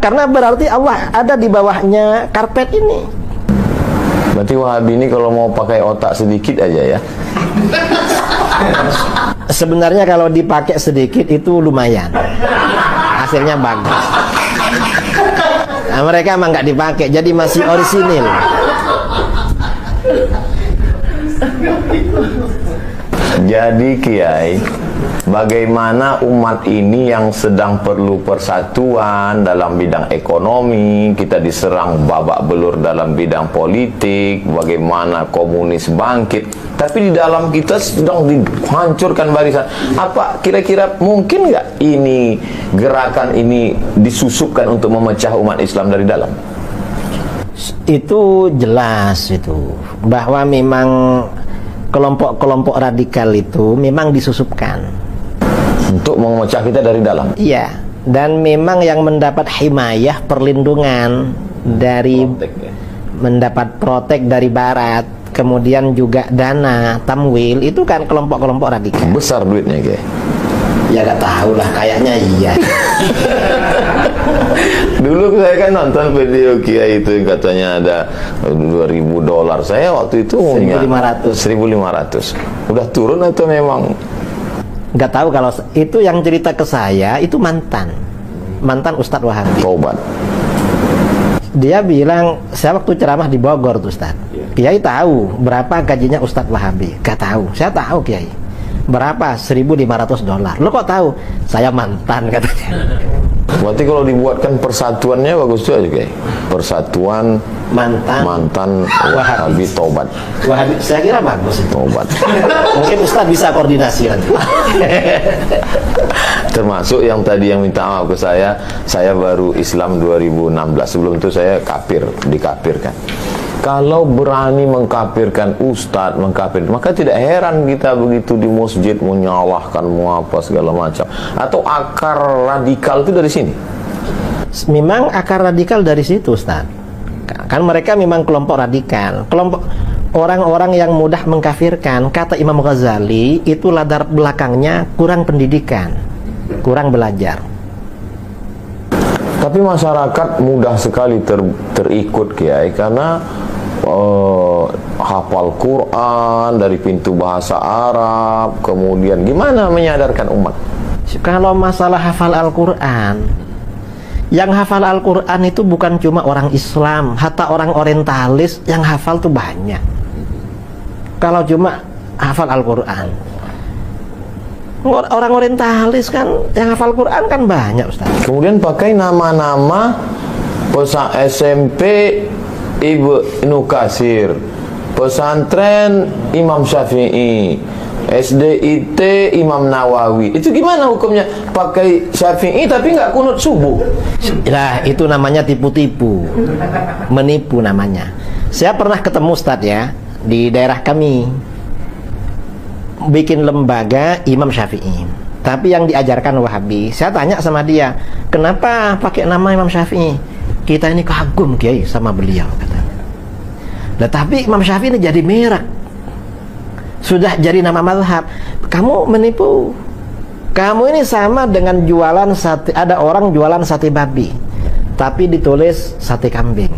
Karena berarti Allah ada di bawahnya karpet ini. Berarti Wahabi ini kalau mau pakai otak sedikit aja ya. Sebenarnya kalau dipakai sedikit itu lumayan, hasilnya bagus. Nah, mereka emang nggak dipakai, jadi masih orisinil. Jadi Kiai, bagaimana umat ini yang sedang perlu persatuan dalam bidang ekonomi, kita diserang babak belur dalam bidang politik, bagaimana komunis bangkit, tapi di dalam kita sedang dihancurkan barisan. Apa kira-kira mungkin nggak ini gerakan ini disusupkan untuk memecah umat Islam dari dalam? Itu jelas itu, bahwa memang kelompok-kelompok radikal itu memang disusupkan untuk memecah kita dari dalam. Iya, dan memang yang mendapat himayah, perlindungan dari mendapat protek dari barat, kemudian juga dana tamwil, itu kan kelompok-kelompok radikal. Besar duitnya, Kiai. Ya gak tahu lah, kayaknya iya. Dulu saya kan nonton video Kiai itu yang katanya ada $2.000. Saya waktu itu punya 1.500. Udah turun atau memang? Gak tahu, kalau itu yang cerita ke saya itu mantan Ustadz Wahabi. Tobat. Dia bilang, saya waktu ceramah di Bogor tuh Ustadz, Kiai tahu berapa gajinya Ustadz Wahabi? Gak tahu. Saya tahu Kiai. Berapa? $1.500. Lo kok tahu? Saya mantan, katanya. Berarti kalau dibuatkan persatuannya bagus juga, Kiai. Persatuan mantan Wahabi tobat. Wahabi, saya kira bagus itu. Tobat. Mungkin Ustadz bisa koordinasi nanti. Termasuk yang tadi yang minta maaf ke saya baru Islam 2016. Sebelum itu saya dikafirkan. Kalau berani mengkafirkan ustadz, maka tidak heran kita begitu di masjid menyalahkan apa segala macam. Atau akar radikal itu dari sini? Memang akar radikal dari situ, Ustaz. Kan mereka memang kelompok radikal, kelompok orang-orang yang mudah mengkafirkan. Kata Imam Ghazali, itu latar belakangnya kurang pendidikan, kurang belajar. Tapi masyarakat mudah sekali terikut, Kiai, karena hafal Quran dari pintu bahasa Arab, kemudian gimana menyadarkan umat? Kalau masalah hafal Al-Quran, yang hafal Al-Quran itu bukan cuma orang Islam, hatta orang orientalis yang hafal tuh banyak. Kalau cuma hafal Al-Quran, orang orientalis kan yang hafal Quran kan banyak, Ustaz. Kemudian pakai nama-nama SMP Ibnu Katsir, pesantren Imam Syafi'i, SDIT Imam Nawawi. Itu gimana hukumnya? Pakai Syafi'i tapi nggak kunut subuh. Nah, itu namanya tipu-tipu, menipu namanya. Saya pernah ketemu Ustadz ya, di daerah kami bikin lembaga Imam Syafi'i, tapi yang diajarkan Wahabi. Saya tanya sama dia, kenapa pakai nama Imam Syafi'i? Kita ini kagum Kiai sama beliau, katanya. Nah, tapi Imam Syafi'i ini jadi merek, sudah jadi nama mazhab. Kamu menipu. Kamu ini sama dengan jualan sate. Ada orang jualan sate babi, tapi ditulis sate kambing.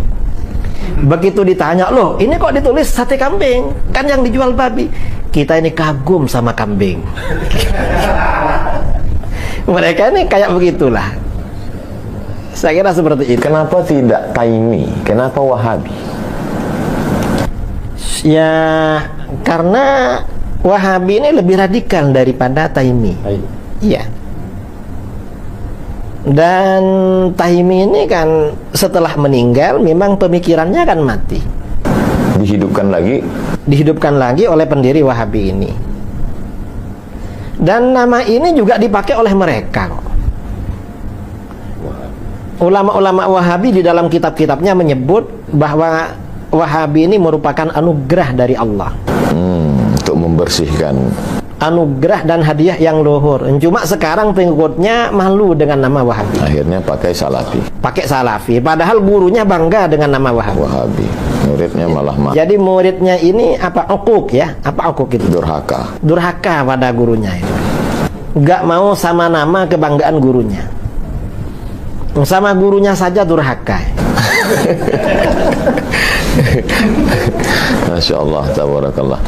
Begitu ditanya, loh ini kok ditulis sate kambing? Kan yang dijual babi. Kita ini kagum sama kambing. Mereka ini kayak begitulah. Saya kira seperti itu. Kenapa tidak Taimi? Kenapa Wahabi? Ya, karena Wahabi ini lebih radikal daripada Taimi. Iya. Dan Taimi ini kan setelah meninggal memang pemikirannya kan mati. Dihidupkan lagi oleh pendiri Wahabi ini. Dan nama ini juga dipakai oleh mereka kok. Ulama-ulama Wahabi di dalam kitab-kitabnya menyebut bahwa Wahabi ini merupakan anugerah dari Allah. Untuk membersihkan. Anugerah dan hadiah yang luhur. Cuma sekarang pengikutnya malu dengan nama Wahabi. Akhirnya pakai Salafi. Padahal gurunya bangga dengan nama Wahabi. Muridnya malah Jadi muridnya ini apa? Ukuk ya? Apa ukuk itu? Durhaka pada gurunya itu. Gak mau sama nama kebanggaan gurunya. Sama gurunya saja durhaka. Masya Allah, tabarakallah.